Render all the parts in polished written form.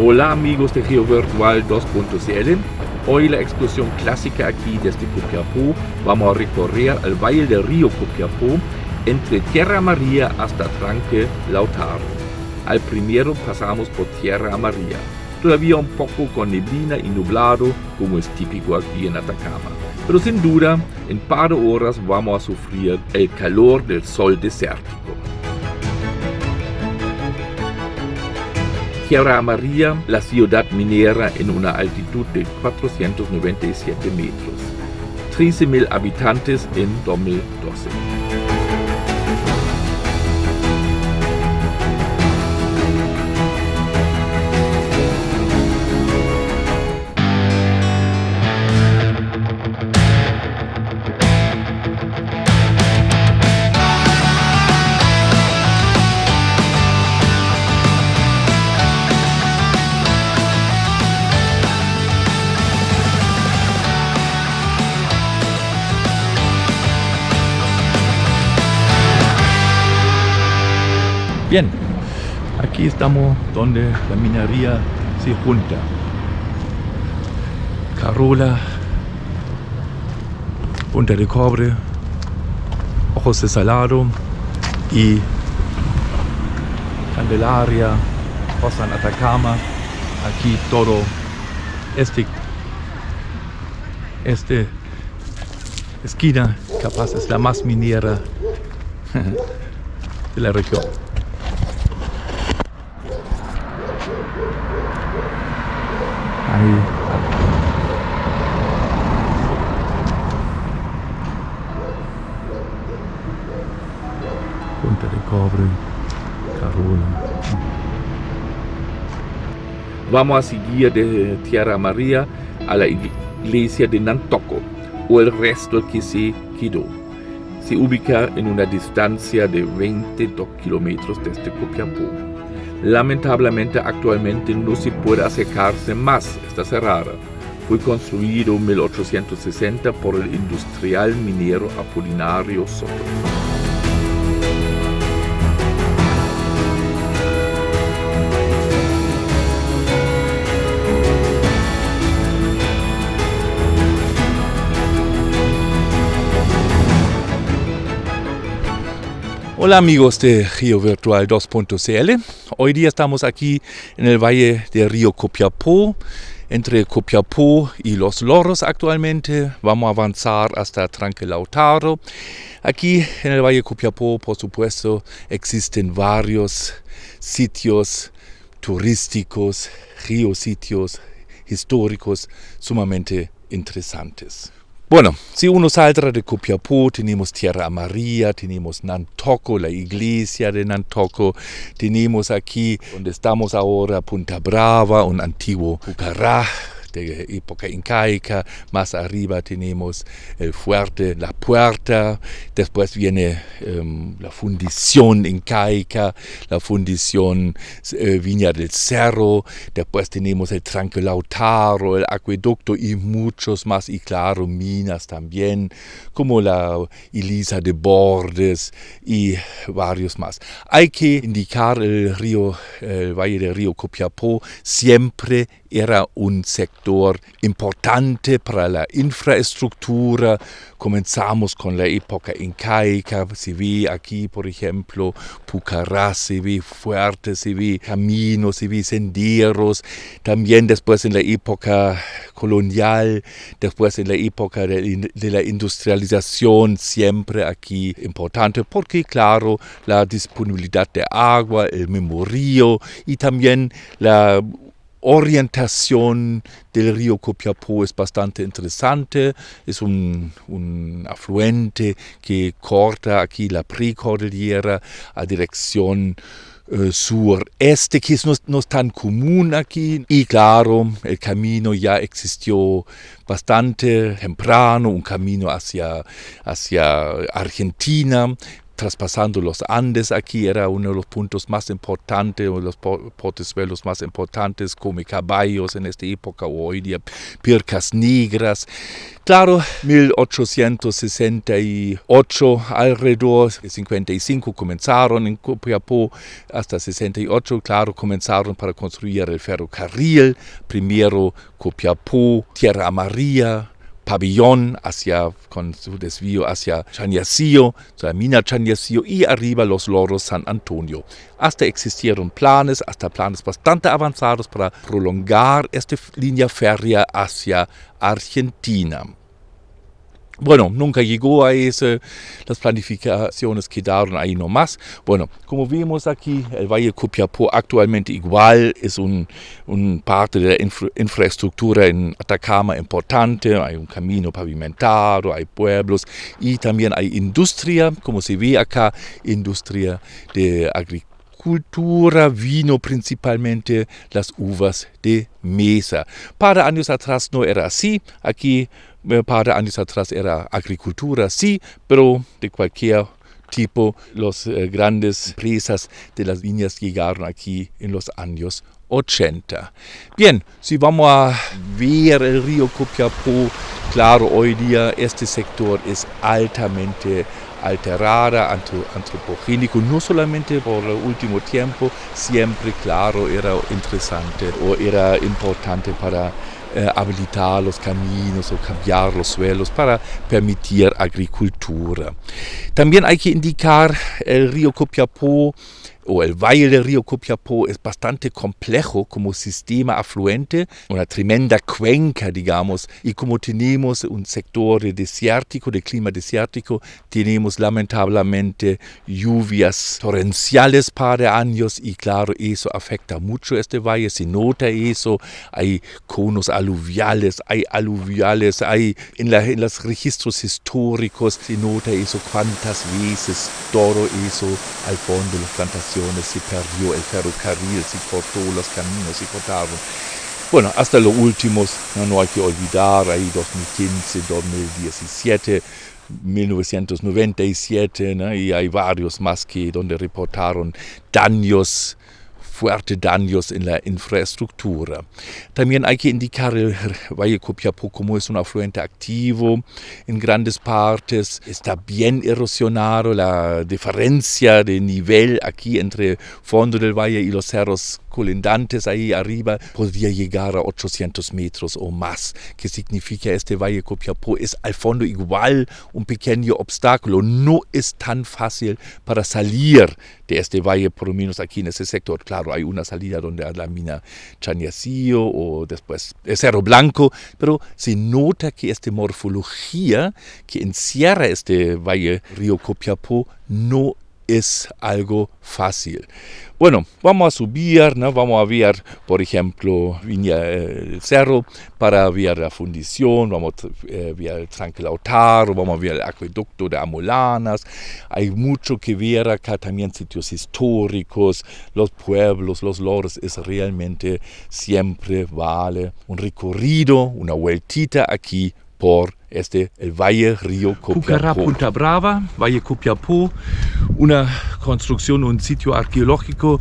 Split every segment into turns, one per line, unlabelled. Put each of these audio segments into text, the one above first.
Hola amigos de GeoVirtual 2.cl. Hoy la excursión clásica aquí desde Copiapó. Vamos a recorrer el valle del río Copiapó entre Tierra Amarilla hasta Tranque Lautaro. Al primero pasamos por Tierra Amarilla, todavía un poco con neblina y nublado como es típico aquí en Atacama. Pero sin duda, en par de horas vamos a sufrir el calor del sol desértico. Tierra Amarilla, la ciudad minera en una altitud de 497 metros, 13.000 habitantes en 2012. Bien, aquí estamos donde la minería se junta. Carola, Punta de Cobre, Ojos de Salado y Candelaria, Pozan Atacama. Aquí todo este esquina capaz es la más minera de la región. Ahí. Punta de Cobre, Carola. Vamos a seguir de Tierra Amarilla a la iglesia de Nantoco, o el resto que se quedó. Se ubica en una distancia de 22 kilómetros desde Copiapó. Lamentablemente actualmente no se puede acercarse más, está cerrada. Fue construido en 1860 por el industrial minero Apolinario Soto. Hola amigos de GeoVirtual 2.cl. Hoy día estamos aquí en el valle del río Copiapó, entre Copiapó y Los Loros actualmente. Vamos a avanzar hasta Tranque Lautaro. Aquí en el valle de Copiapó, por supuesto, existen varios sitios turísticos, geositios históricos sumamente interesantes. Bueno, si uno saldrá de Copiapó, tenemos Tierra Amarilla, tenemos Nantoco, la iglesia de Nantoco, tenemos aquí donde estamos ahora Punta Brava, un antiguo Pucará de época incaica, más arriba tenemos el fuerte La Puerta, después viene la fundición incaica, la fundición Viña del Cerro, después tenemos el Tranque Lautaro, el acueducto y muchos más, y claro, minas también, como la Elisa de Bordes y varios más. Hay que indicar el valle del río Copiapó siempre era un sector importante para la infraestructura. Comenzamos con la época incaica, se ve aquí, por ejemplo, Pucará, se ve fuerte, se ve caminos, se ve senderos. También después en la época colonial, después en la época de la industrialización, siempre aquí importante, porque claro, la disponibilidad de agua, el mismo río y también la orientación del río Copiapó es bastante interesante. Es un afluente que corta aquí la precordillera a dirección sureste, que no es tan común aquí. Y claro, el camino ya existió bastante temprano, un camino hacia Argentina. traspasando los Andes aquí, era uno de los puntos más importantes, uno de los portezuelos más importantes, come caballos en esta época, o hoy día pircas negras. Claro, 1868, alrededor de 55 comenzaron en Copiapó, hasta 68, claro, comenzaron para construir el ferrocarril, primero Copiapó, Tierra Amarilla, Pabellón con su desvío hacia Chañarcillo, la mina Chañarcillo, y arriba Los Loros, San Antonio. Hasta existieron planes bastante avanzados para prolongar esta línea férrea hacia Argentina. Bueno, nunca llegó a eso, las planificaciones quedaron ahí nomás. Bueno, como vemos aquí, el Valle Copiapó actualmente igual es un parte de la infraestructura en Atacama importante. Hay un camino pavimentado, hay pueblos y también hay industria, como se ve acá, industria de agricultura, vino principalmente, las uvas de mesa. Para años atrás no era así, aquí para años atrás era agricultura, sí, pero de cualquier tipo. Las grandes empresas de las viñas llegaron aquí en los años 80. Bien, si vamos a ver el río Copiapó, claro, hoy día este sector es altamente alterada, antropogénico, no solamente por el último tiempo, siempre, claro, era interesante o era importante para habilitar los caminos o cambiar los suelos para permitir agricultura. También hay que indicar el río Copiapó o el valle del río Copiapó es bastante complejo como sistema afluente, una tremenda cuenca, digamos, y como tenemos un sector desértico, de clima desértico, tenemos lamentablemente lluvias torrenciales para años y claro, eso afecta mucho este valle, se nota eso, hay conos aluviales, hay en los registros históricos se nota eso, cuántas veces todo eso al fondo de las plantaciones se perdió el ferrocarril, se cortó los caminos, se cortaron. Bueno, hasta los últimos, no hay que olvidar, ahí 2015, 2017, 1997, ¿no? Y hay varios más donde reportaron fuertes daños en la infraestructura. También hay que indicar el Valle Copiapó como es un afluente activo en grandes partes. Está bien erosionado, la diferencia de nivel aquí entre fondo del valle y los cerros colindantes ahí arriba podría llegar a 800 metros o más. ¿Qué significa este Valle Copiapó? Es al fondo igual un pequeño obstáculo. No es tan fácil para salir de este valle, por lo menos aquí en ese sector. Claro, hay una salida donde hay la mina Chañarcillo o después el Cerro Blanco, pero se nota que esta morfología que encierra este Valle Río Copiapó no es algo fácil. Bueno, vamos a subir, ¿no? Vamos a ver, por ejemplo, el cerro para ver la fundición, vamos a ver el Tranque Lautaro, vamos a ver el acueducto de Amolanas. Hay mucho que ver acá, también sitios históricos, los pueblos, los loros, es realmente siempre vale un recorrido, una vueltita aquí por el Valle Río Copiapó. Pucará, Punta Brava, Valle Copiapó, una construcción, un sitio arqueológico,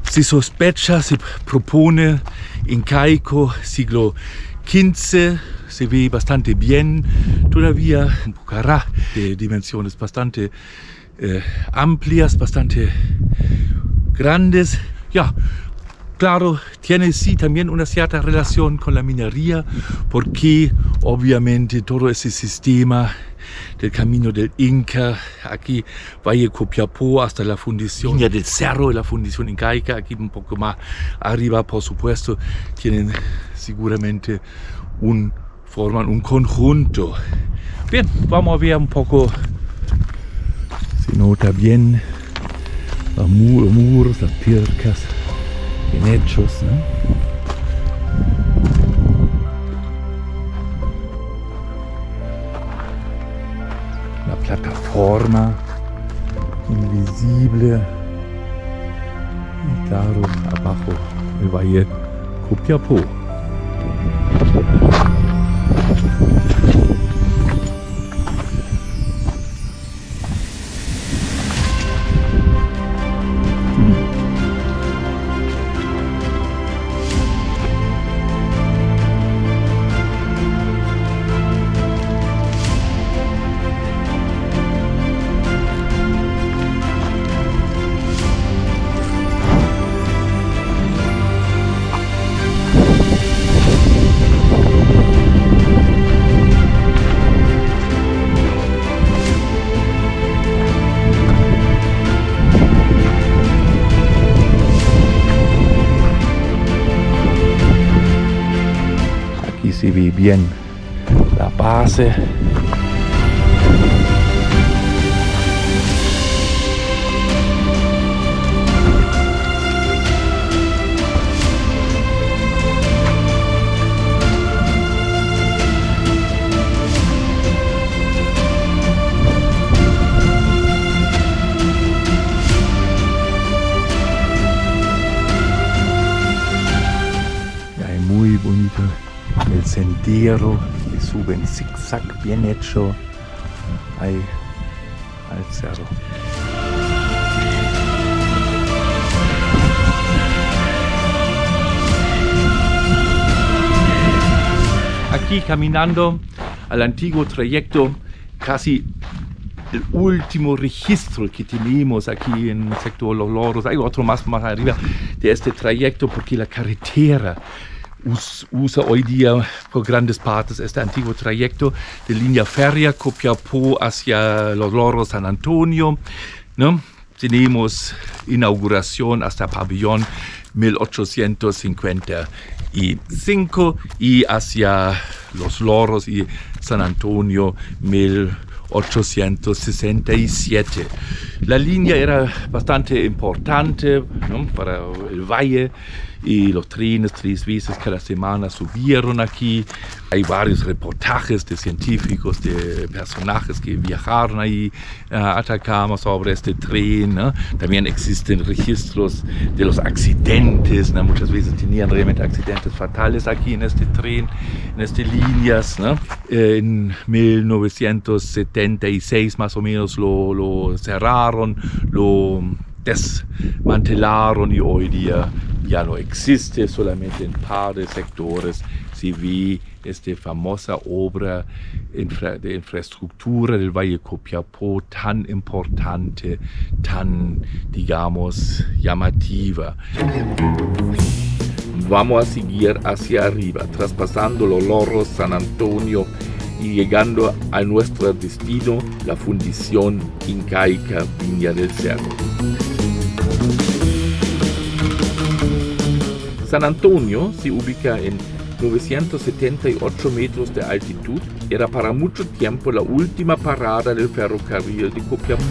se sospecha, se propone incaico, siglo XV, se ve bastante bien, todavía un Pucará de dimensiones bastante amplias, bastante grandes, ya. Claro, tiene sí también una cierta relación con la minería, porque obviamente todo ese sistema del camino del Inca, aquí Valle Copiapó hasta la fundición del cerro, la fundición incaica, aquí un poco más arriba, por supuesto, tienen seguramente forman un conjunto. Bien, vamos a ver un poco, se nota bien los muros, las pircas. Bien hechos, ¿no? La plataforma invisible y claro, abajo el Valle Copiapó. se ve bien la base. Muy bonito el sendero que sube en zigzag bien hecho ahí al cerro. Aquí caminando al antiguo trayecto, casi el último registro que tenemos aquí en el sector Los Loros. Hay otro más arriba de este trayecto porque la carretera usa hoy día por grandes partes este antiguo trayecto de línea férrea Copiapó hacia Los Loros, San Antonio, ¿no? Tenemos inauguración hasta Pabellón 1855 y hacia Los Loros y San Antonio 1867. La línea era bastante importante, ¿no?, para el valle, y los trenes 3 veces cada semana subieron aquí. Hay varios reportajes de científicos, de personajes que viajaron ahí a Atacama sobre este tren, ¿no? También existen registros de los accidentes, ¿no? Muchas veces tenían realmente accidentes fatales aquí en este tren, en estas líneas, ¿no? En 1976 más o menos lo cerraron, lo desmantelaron y hoy día ya no existe, solamente en un par de sectores se ve esta famosa obra de infraestructura del Valle Copiapó tan importante, tan, digamos, llamativa. Vamos a seguir hacia arriba, traspasando Los Loros, San Antonio y llegando a nuestro destino, la Fundición Incaica Viña del Cerro. San Antonio se ubica en 978 metros de altitud. Era para mucho tiempo la última parada del ferrocarril de Copiapó.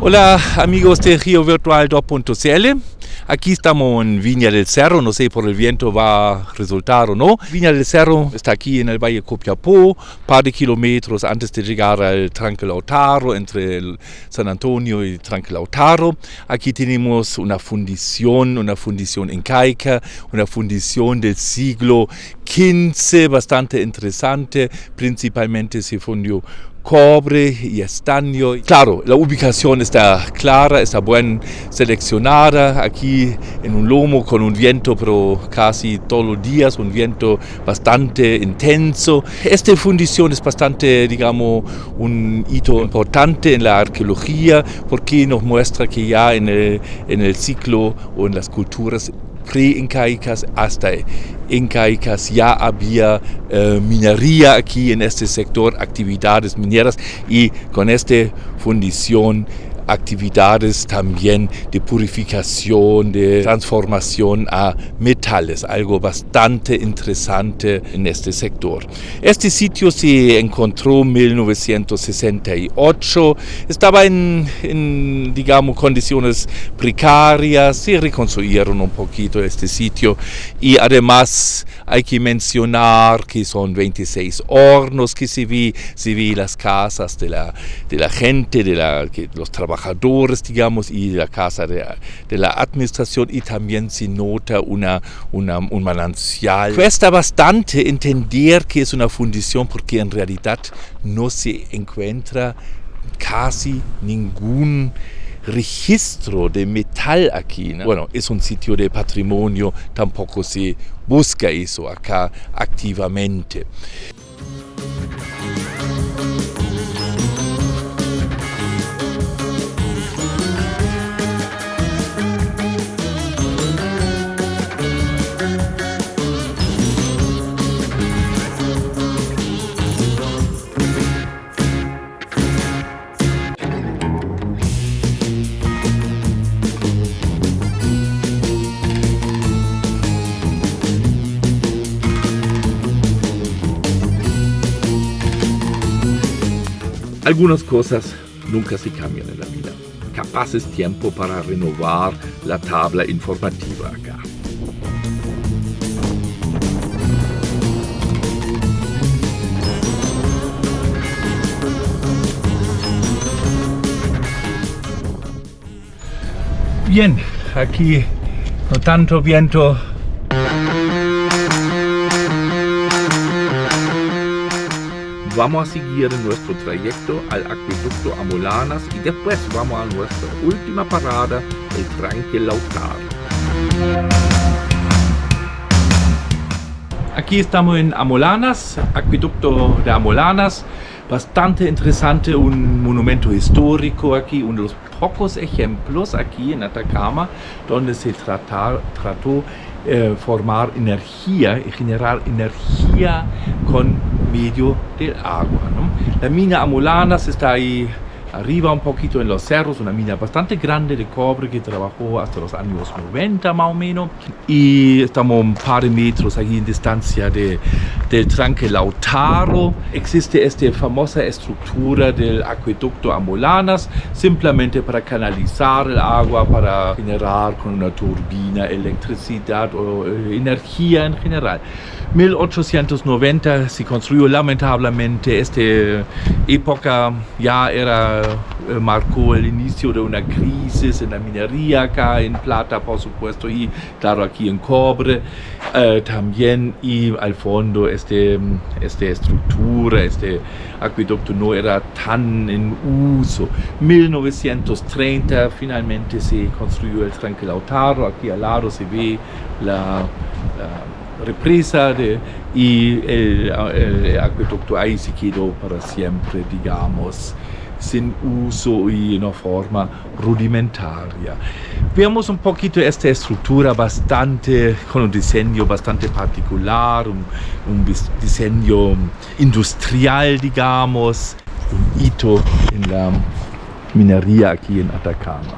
Hola amigos de GeoVirtual 2.cl. Aquí estamos en Viña del Cerro, no sé por el viento va a resultar o no. Viña del Cerro está aquí en el Valle Copiapó, par de kilómetros antes de llegar al Tranque Lautaro, entre el San Antonio y el Tranque Lautaro. Aquí tenemos una fundición incaica, una fundición del siglo XV, bastante interesante. Principalmente se fundió cobre y estaño. Claro, la ubicación está clara, está bien seleccionada, aquí en un lomo con un viento, pero casi todos los días, un viento bastante intenso. Esta fundición es bastante, digamos, un hito importante en la arqueología, porque nos muestra que ya en el ciclo o en las culturas pre-incaicas hasta incaicas ya había minería aquí en este sector, actividades mineras, y con esta fundición actividades también de purificación, de transformación a metales, algo bastante interesante en este sector. Este sitio se encontró en 1968, estaba en digamos, condiciones precarias, se reconstruyeron un poquito este sitio, y además hay que mencionar que son 26 hornos que se ve las casas de la gente, los trabajadores, digamos, y la casa de la administración, y también se nota un manancial. Cuesta bastante entender que es una fundición porque en realidad no se encuentra casi ningún registro de metal aquí, ¿no? Bueno, es un sitio de patrimonio, tampoco se busca eso acá activamente. Algunas cosas nunca se cambian en la vida. Capaz es tiempo para renovar la tabla informativa acá. Bien, aquí no tanto viento. Vamos a seguir nuestro trayecto al acueducto Amolanas y después vamos a nuestra última parada, el Tranque Lautaro. Aquí estamos en Amolanas, acueducto de Amolanas, bastante interesante, un monumento histórico aquí, uno de los pocos ejemplos aquí en Atacama donde se trató formar energía y generar energía con medio del agua, ¿no? La mina Amolanas está ahí arriba un poquito en los cerros, una mina bastante grande de cobre que trabajó hasta los años 90 más o menos, y estamos un par de metros aquí en distancia del Tranque Lautaro. Existe esta famosa estructura del acueducto Amolanas simplemente para canalizar el agua, para generar con una turbina electricidad o energía en general. 1890 se construyó, lamentablemente esta época ya marcó el inicio de una crisis en la minería acá en plata, por supuesto, y claro aquí en cobre también, y al fondo esta estructura, este acueducto no era tan en uso. 1930 finalmente se construyó el Tranque Lautaro, aquí al lado se ve la represa y el acueducto ahí se quedó para siempre, digamos, sin uso y en una forma rudimentaria. Veamos un poquito esta estructura con un diseño bastante particular, un diseño industrial, digamos, un hito en la minería aquí en Atacama.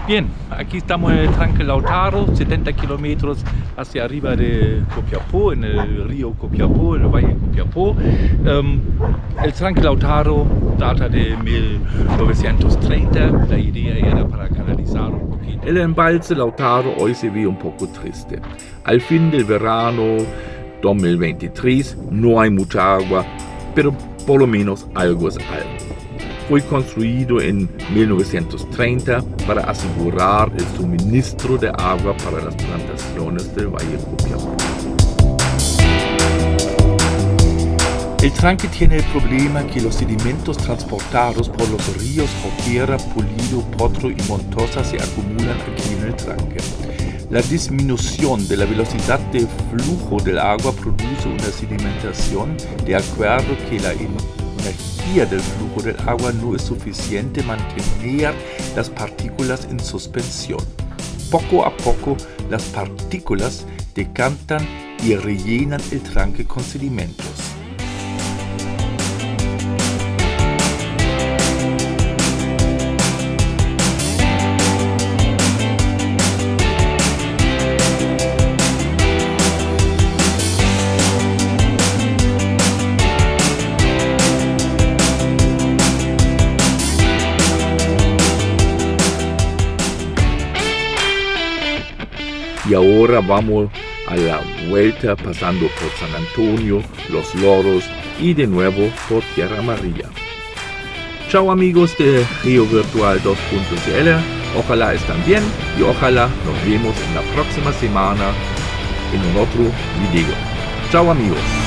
Bien, aquí estamos en el Tranque Lautaro, 70 kilómetros hacia arriba de Copiapó, en el río Copiapó, en el valle de Copiapó. El Tranque Lautaro data de 1930, la idea era para canalizar un poquito. El embalse Lautaro hoy se ve un poco triste. Al fin del verano 2023 no hay mucha agua, pero por lo menos algo es algo. Fue construido en 1930 para asegurar el suministro de agua para las plantaciones del Valle de Copiapó. El tranque tiene el problema que los sedimentos transportados por los ríos Jopera, Pulido, Potro y Montosa se acumulan aquí en el tranque. La disminución de la velocidad de flujo del agua produce una sedimentación de acuerdo que la energía del flujo del agua no es suficiente mantener las partículas en suspensión. Poco a poco las partículas decantan y rellenan el tranque con sedimentos. ahora vamos a la vuelta pasando por San Antonio, Los Loros y de nuevo por Tierra Amarilla. Chao amigos de Río Virtual 2.cl, ojalá estén bien y ojalá nos vemos en la próxima semana en un otro video. Chao amigos.